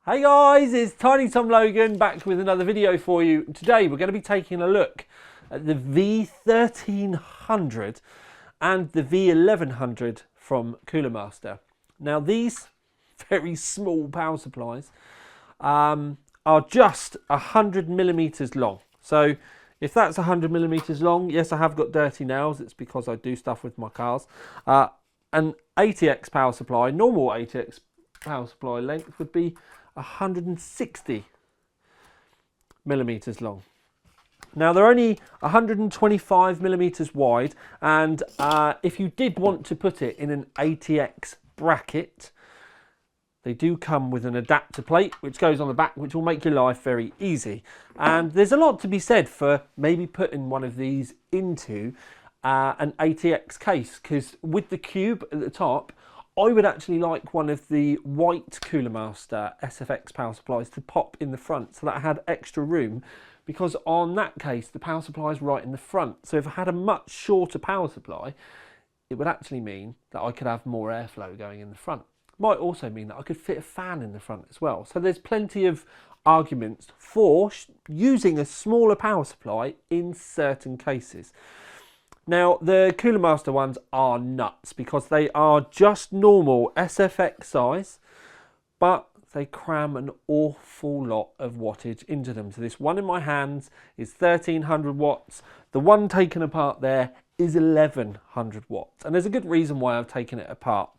Hey guys, it's Tiny Tom Logan back with another video for you. Today we're going to be taking a look at the V1300 and the V1100 from Coolermaster. Now these very small power supplies are just 100mm long. So if that's 100mm long, yes, I have got dirty nails. It's because I do stuff with my cars. An ATX power supply, normal ATX power supply length would be 160mm long. Now they're only 125mm wide, and if you did want to put it in an ATX bracket, they do come with an adapter plate which goes on the back, which will make your life very easy. And there's a lot to be said for maybe putting one of these into an ATX case, because with the cube at the top, I would actually like one of the white Coolermaster SFX power supplies to pop in the front so that I had extra room, because on that case the power supply is right in the front. So if I had a much shorter power supply, it would actually mean that I could have more airflow going in the front. It might also mean that I could fit a fan in the front as well. So there's plenty of arguments for using a smaller power supply in certain cases. Now, the Coolermaster ones are nuts because they are just normal SFX size, but they cram an awful lot of wattage into them. So this one in my hands is 1300 watts. The one taken apart there is 1100 watts. And there's a good reason why I've taken it apart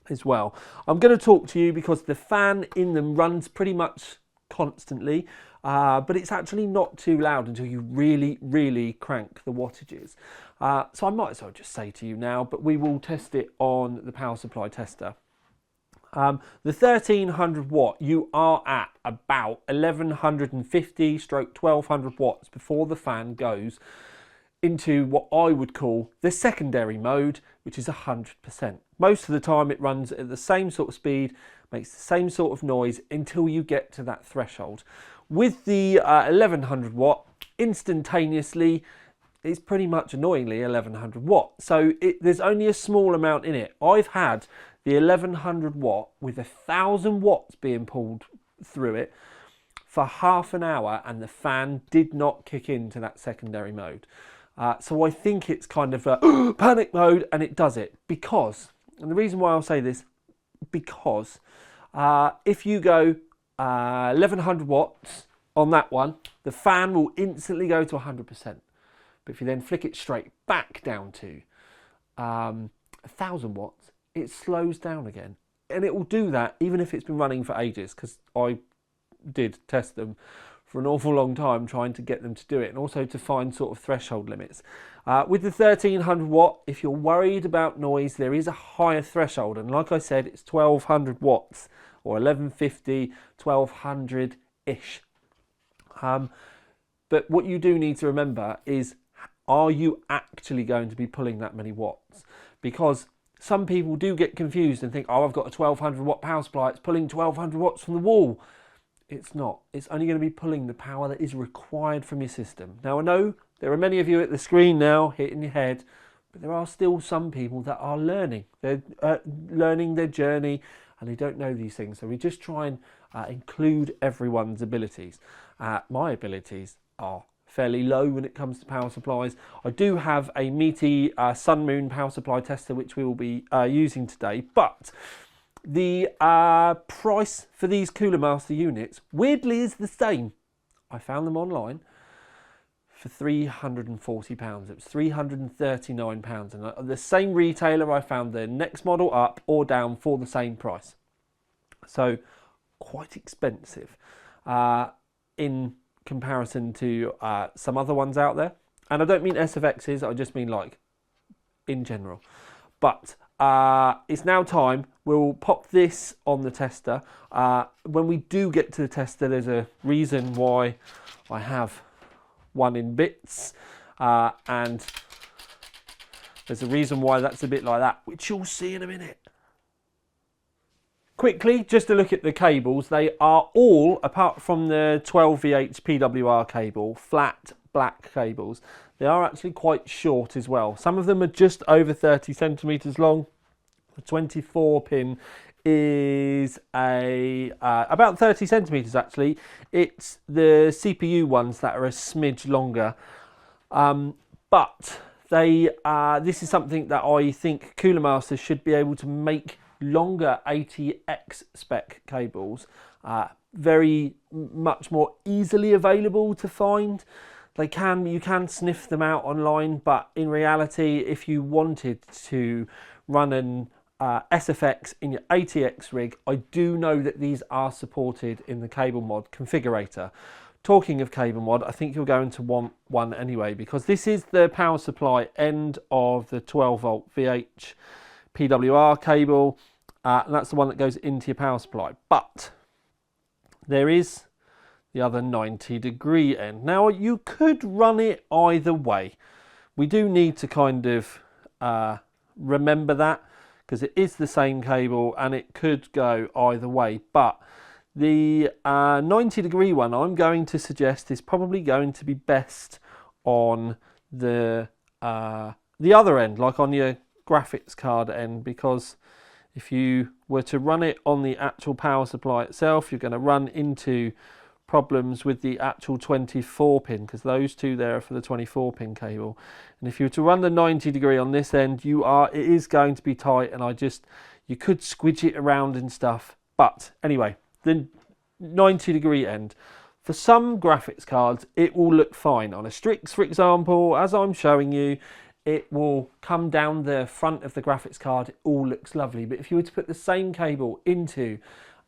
as well. I'm going to talk to you because the fan in them runs pretty much constantly, but it's actually not too loud until you really crank the wattages. So I might as well just say to you now, but we will test it on the power supply tester. The 1300 watt, you are at about 1150/1200 watts before the fan goes into what I would call the secondary mode, which is 100%. Most of the time it runs at the same sort of speed, makes the same sort of noise until you get to that threshold. With the 1100 watt, instantaneously, it's pretty much annoyingly 1100 watt. So there's only a small amount in it. I've had the 1100 watt with 1000 watts being pulled through it for half an hour, and the fan did not kick into that secondary mode. So I think it's kind of a panic mode, and it does it because, and the reason why I'll say this, because if you go 1100 watts on that one, the fan will instantly go to 100%. But if you then flick it straight back down to 1000 watts, it slows down again. And it will do that even if it's been running for ages, because I did test them for an awful long time trying to get them to do it, and also to find sort of threshold limits. With the 1300 watt, if you're worried about noise, there is a higher threshold, and like I said, it's 1200 watts, or 1150, 1200-ish. But what you do need to remember is, are you actually going to be pulling that many watts? Because some people do get confused and think, oh, I've got a 1200 watt power supply, it's pulling 1200 watts from the wall. It's not. It's only going to be pulling the power that is required from your system. Now, I know there are many of you at the screen now hitting your head, but there are still some people that are learning. They're learning their journey, and they don't know these things. So we just try and include everyone's abilities. My abilities are fairly low when it comes to power supplies. I do have a meaty Sun Moon power supply tester, which we will be using today, but the price for these Coolermaster units weirdly is the same. I found them online for £340. It was £339, and the same retailer I found the next model up or down for the same price. So quite expensive in comparison to some other ones out there. And I don't mean SFXs, I just mean like in general. But it's now time. We'll pop this on the tester. When we do get to the tester, there's a reason why I have one in bits, and there's a reason why that's a bit like that, which you'll see in a minute. Quickly, just to look at the cables, they are all, apart from the 12VH PWR cable, flat black cables. They are actually quite short as well. Some of them are just over 30 centimeters long. The 24 pin is about 30 centimeters actually. It's the CPU ones that are a smidge longer, but this is something that I think Coolermaster should be able to make longer ATX spec cables very much more easily available to find. You can sniff them out online, but in reality, if you wanted to run an SFX in your ATX rig, I do know that these are supported in the cable mod configurator. Talking of cable mod, I think you're going to want one anyway, because this is the power supply end of the 12 volt VH PWR cable, and that's the one that goes into your power supply. But there is the other 90-degree end. Now, you could run it either way. We do need to kind of remember that, because it is the same cable and it could go either way. But the 90-degree one I'm going to suggest is probably going to be best on the other end, like on your graphics card end, because if you were to run it on the actual power supply itself, you're going to run into problems with the actual 24 pin, because those two there are for the 24 pin cable. And if you were to run the 90-degree on this end, it is going to be tight, and you could squidge it around and stuff. But anyway, the 90-degree end, for some graphics cards it will look fine. On a Strix, for example, as I'm showing you, it will come down the front of the graphics card, it all looks lovely. But if you were to put the same cable into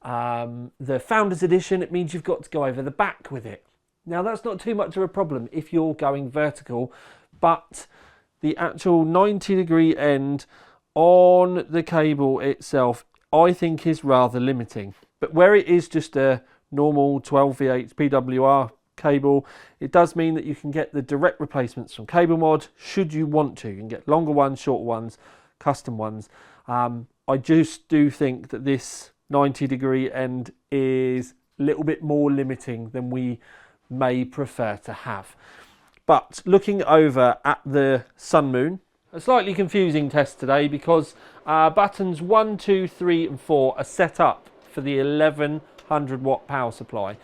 the Founders Edition, it means you've got to go over the back with it. Now, that's not too much of a problem if you're going vertical, but the actual 90-degree end on the cable itself, I think, is rather limiting. But where it is just a normal 12V8 PWR cable, it does mean that you can get the direct replacements from Cable Mod should you want to. You can get longer ones, shorter ones, custom ones. I just do think that this 90-degree end is a little bit more limiting than we may prefer to have. But looking over at the Sun Moon, a slightly confusing test today, because buttons 1, 2, 3 and 4 are set up for the 1100 watt power supply.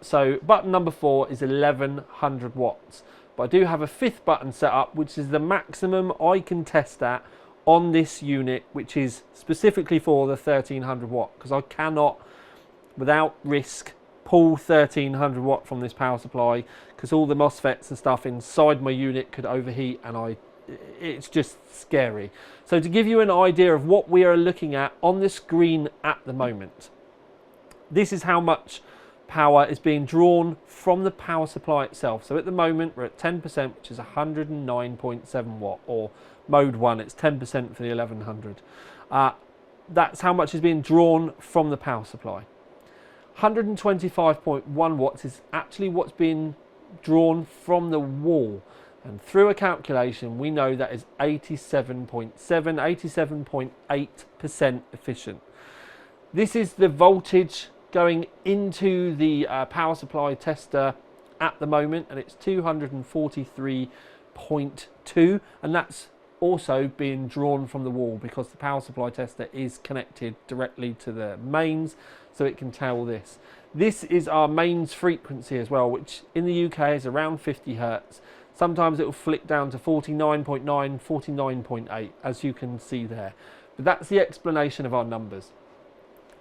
So button number 4 is 1100 watts. But I do have a 5th button set up, which is the maximum I can test at on this unit, which is specifically for the 1300 watt, because I cannot, without risk, pull 1300 watt from this power supply, because all the MOSFETs and stuff inside my unit could overheat, and it's just scary. So to give you an idea of what we are looking at on the screen at the moment, this is how much power is being drawn from the power supply itself. So at the moment we're at 10%, which is 109.7 watt, or mode 1, it's 10% for the 1100. That's how much is being drawn from the power supply. 125.1 watts is actually what's being drawn from the wall, and through a calculation we know that is 87.8% efficient. This is the voltage going into the power supply tester at the moment, and it's 243.2, and that's also being drawn from the wall because the power supply tester is connected directly to the mains, so it can tell this. This is our mains frequency as well, which in the UK is around 50 Hertz. Sometimes it will flick down to 49.9, 49.8, as you can see there. But that's the explanation of our numbers.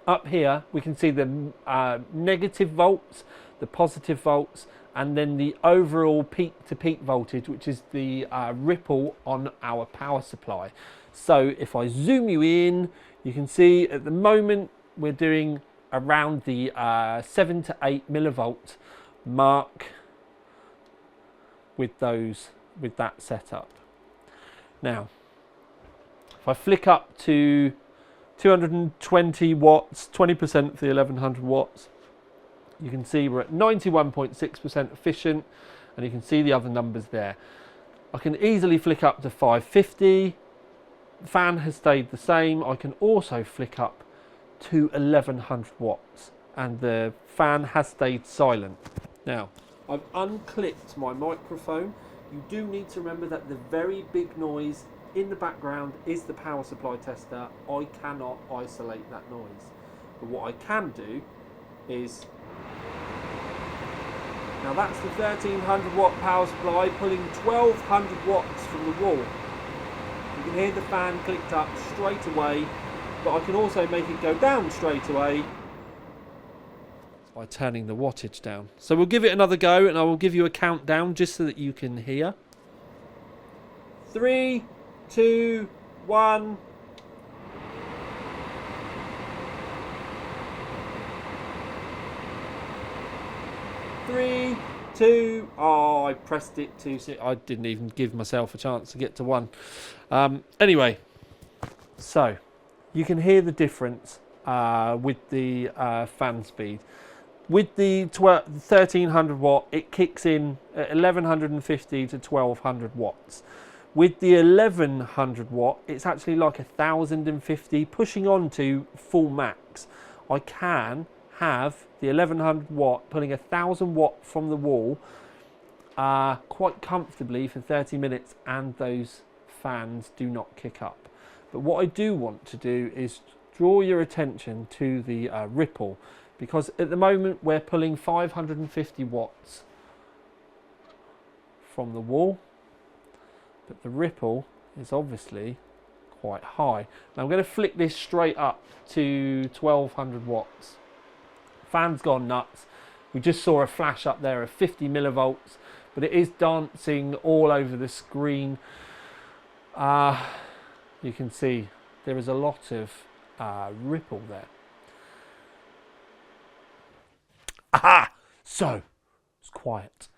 Up here we can see the negative volts, the positive volts, and then the overall peak to peak voltage, which is the ripple on our power supply. So if I zoom you in, you can see at the moment we're doing around the 7 to 8 millivolt mark with that setup. Now, if I flick up to 220 watts, 20% for the 1100 watts, you can see we're at 91.6% efficient, and you can see the other numbers there. I can easily flick up to 550. The fan has stayed the same. I can also flick up to 1100 watts, and the fan has stayed silent. Now, I've unclipped my microphone. You do need to remember that the very big noise in the background is the power supply tester. I cannot isolate that noise. But what I can do is, now that's the 1300 watt power supply pulling 1200 watts from the wall. You can hear the fan clicked up straight away, but I can also make it go down straight away by turning the wattage down. So we'll give it another go, and I will give you a countdown just so that you can hear. 3, 2, 1. Three, two. Oh, I pressed it too soon. I didn't even give myself a chance to get to 1. Anyway, so you can hear the difference with the fan speed. With the 1300 watt, it kicks in at 1150 to 1200 watts. With the 1100 watt, it's actually like 1050, pushing on to full max. I can have the 1100 watt pulling 1000 watt from the wall quite comfortably for 30 minutes, and those fans do not kick up. But what I do want to do is draw your attention to the ripple, because at the moment we're pulling 550 watts from the wall, but the ripple is obviously quite high. Now I'm going to flick this straight up to 1200 watts. Fan's gone nuts. We just saw a flash up there of 50 millivolts, but it is dancing all over the screen. You can see there is a lot of ripple there. Aha! So it's quiet.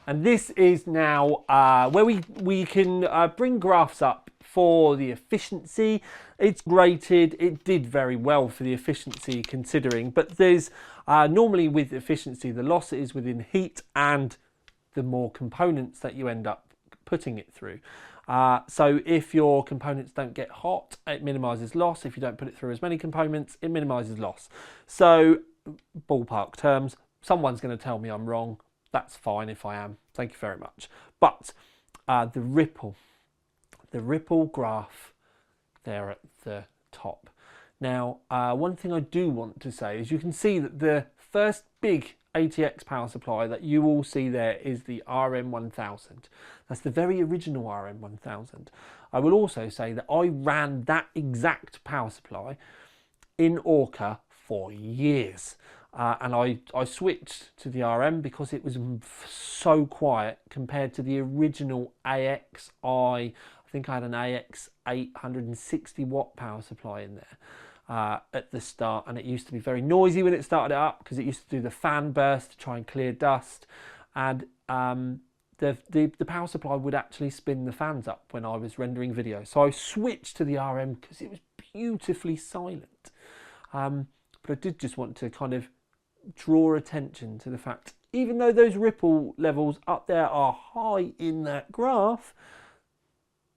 And this is now where we can bring graphs up for the efficiency. It's rated, it did very well for the efficiency considering, but there's normally with efficiency the loss is within heat and the more components that you end up putting it through. So if your components don't get hot, it minimises loss. If you don't put it through as many components, it minimises loss. So ballpark terms, someone's going to tell me I'm wrong. That's fine if I am. Thank you very much. But the ripple graph there at the top. Now, one thing I do want to say is you can see that the first big ATX power supply that you all see there is the RM1000. That's the very original RM1000. I will also say that I ran that exact power supply in Orca for years. And I switched to the RM because it was so quiet compared to the original AX. I think I had an AX 860 watt power supply in there at the start, and it used to be very noisy when it started it up because it used to do the fan burst to try and clear dust, and the power supply would actually spin the fans up when I was rendering video. So I switched to the RM because it was beautifully silent. But I did just want to kind of draw attention to the fact, even though those ripple levels up there are high in that graph,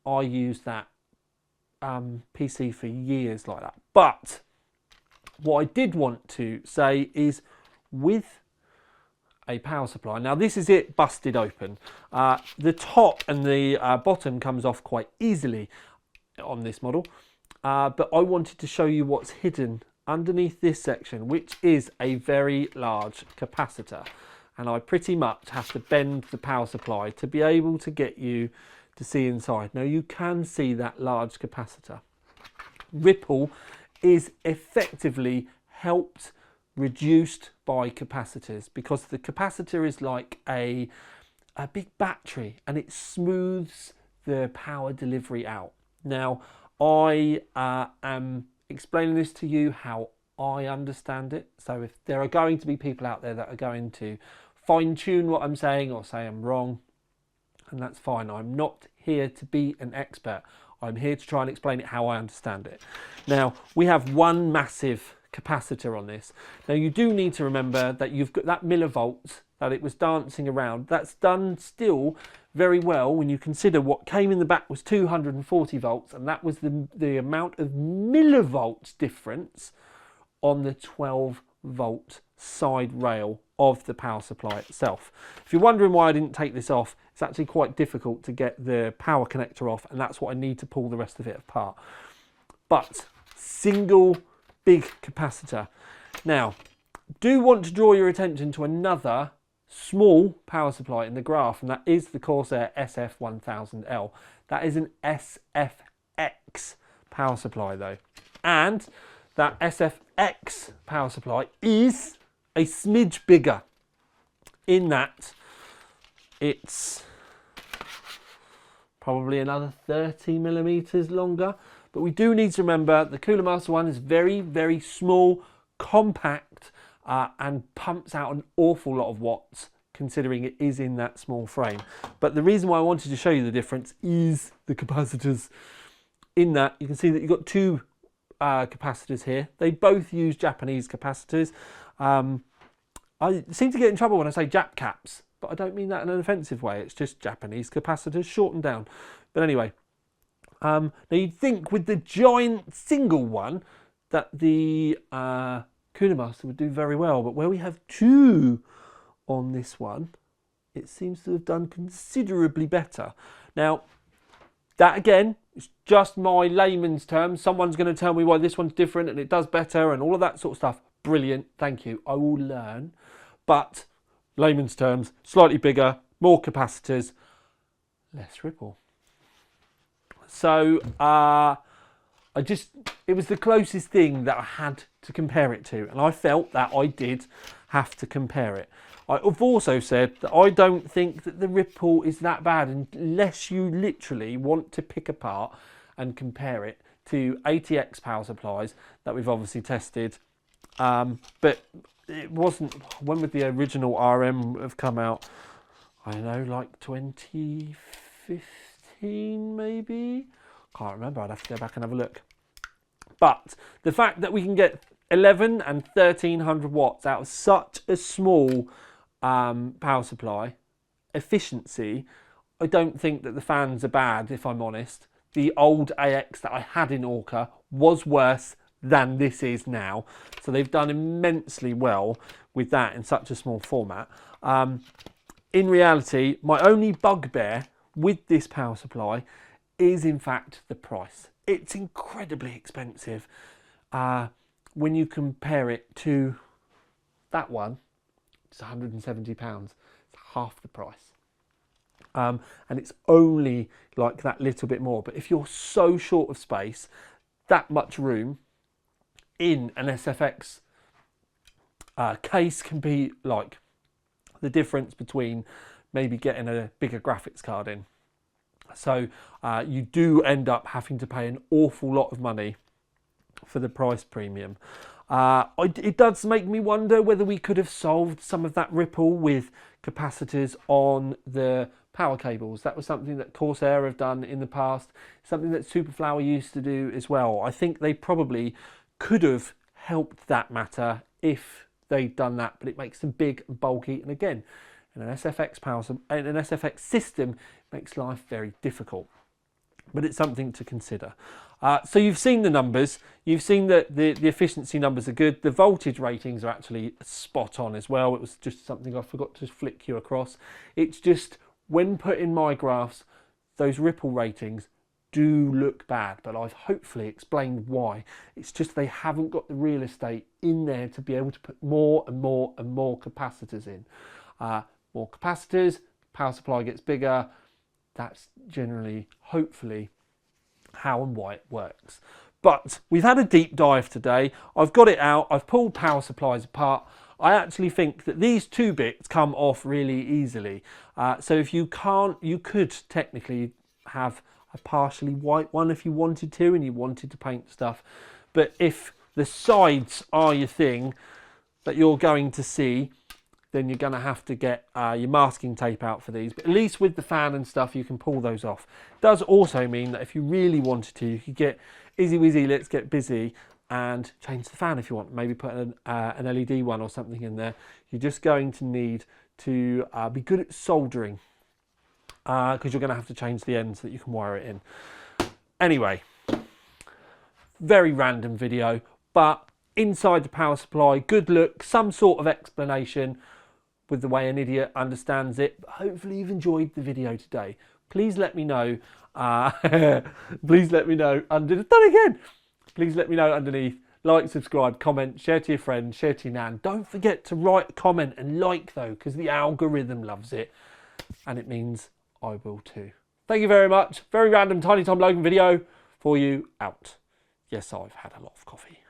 I used that PC for years like that. But what I did want to say is, with a power supply, now this is it busted open. The top and the bottom comes off quite easily on this model, but I wanted to show you what's hidden underneath this section, which is a very large capacitor, and I pretty much have to bend the power supply to be able to get you to see inside. Now you can see that large capacitor. Ripple is effectively helped reduced by capacitors, because the capacitor is like a big battery and it smooths the power delivery out. Now I am explaining this to you how I understand it. So if there are going to be people out there that are going to fine tune what I'm saying or say I'm wrong, and that's fine. I'm not here to be an expert. I'm here to try and explain it how I understand it. Now, we have one massive capacitor on this. Now, you do need to remember that you've got that millivolts that it was dancing around. That's done still very well when you consider what came in the back was 240 volts, and that was the amount of millivolts difference on the 12 volt side rail of the power supply itself. If you're wondering why I didn't take this off, it's actually quite difficult to get the power connector off, and that's what I need to pull the rest of it apart. But single big capacitor. Now, do want to draw your attention to another small power supply in the graph, and that is the Corsair SF1000L. That is an SFX power supply though, and that SFX power supply is a smidge bigger in that it's probably another 30 millimeters longer. But we do need to remember the Coolermaster one is very, very small, compact, and pumps out an awful lot of watts, considering it is in that small frame. But the reason why I wanted to show you the difference is the capacitors. In that, you can see that you've got two capacitors here. They both use Japanese capacitors. I seem to get in trouble when I say Jap caps, but I don't mean that in an offensive way. It's just Japanese capacitors shortened down. But anyway, now you'd think with the giant single one that the Coolermaster would do very well, but where we have two on this one, it seems to have done considerably better. Now, that again is just my layman's terms. Someone's going to tell me why this one's different and it does better and all of that sort of stuff. Brilliant, thank you. I will learn. But layman's terms, slightly bigger, more capacitors, less ripple. So it was the closest thing that I had to compare it to, and I felt that I did have to compare it. I've also said that I don't think that the ripple is that bad unless you literally want to pick apart and compare it to ATX power supplies that we've obviously tested. But it wasn't, when would the original RM have come out? I don't know, like 2015 maybe? Can't remember, I'd have to go back and have a look. But the fact that we can get 11 and 1300 watts out of such a small power supply, efficiency, I don't think that the fans are bad, if I'm honest. The old AX that I had in Orca was worse than this is now. So they've done immensely well with that in such a small format. In reality, my only bugbear with this power supply is in fact the price. It's incredibly expensive when you compare it to that one. It's £170. It's half the price. And it's only like that little bit more. But if you're so short of space, that much room in an SFX case can be like the difference between maybe getting a bigger graphics card in. So you do end up having to pay an awful lot of money for the price premium. It does make me wonder whether we could have solved some of that ripple with capacitors on the power cables. That was something that Corsair have done in the past, something that Superflower used to do as well. I think they probably could have helped that matter if they'd done that, but it makes them big and bulky, and again, in an SFX system, it makes life very difficult. But it's something to consider. So you've seen the numbers, you've seen that the efficiency numbers are good, the voltage ratings are actually spot on as well. It was just something I forgot to flick you across. It's just, when put in my graphs, those ripple ratings do look bad, but I've hopefully explained why. It's just they haven't got the real estate in there to be able to put more and more and more capacitors in. More capacitors, power supply gets bigger. That's generally, hopefully, how and why it works. But we've had a deep dive today. I've got it out. I've pulled power supplies apart. I actually think that these two bits come off really easily. So if you can't, you could technically have a partially white one if you wanted to and you wanted to paint stuff. But if the sides are your thing that you're going to see, then you're going to have to get your masking tape out for these. But at least with the fan and stuff, you can pull those off. It does also mean that if you really wanted to, you could get Izzy Wizzy, Let's Get Busy, and change the fan if you want. Maybe put an LED one or something in there. You're just going to need to be good at soldering, because you're going to have to change the ends so that you can wire it in. Anyway, very random video, but inside the power supply, good look, some sort of explanation with the way an idiot understands it. Hopefully you've enjoyed the video today. Please let me know. Please let me know underneath. Done again. Please let me know underneath. Like, subscribe, comment, share to your friends, share to your nan. Don't forget to write a comment and like though, because the algorithm loves it. And it means I will too. Thank you very much. Very random Tiny Tom Logan video for you out. Yes, I've had a lot of coffee.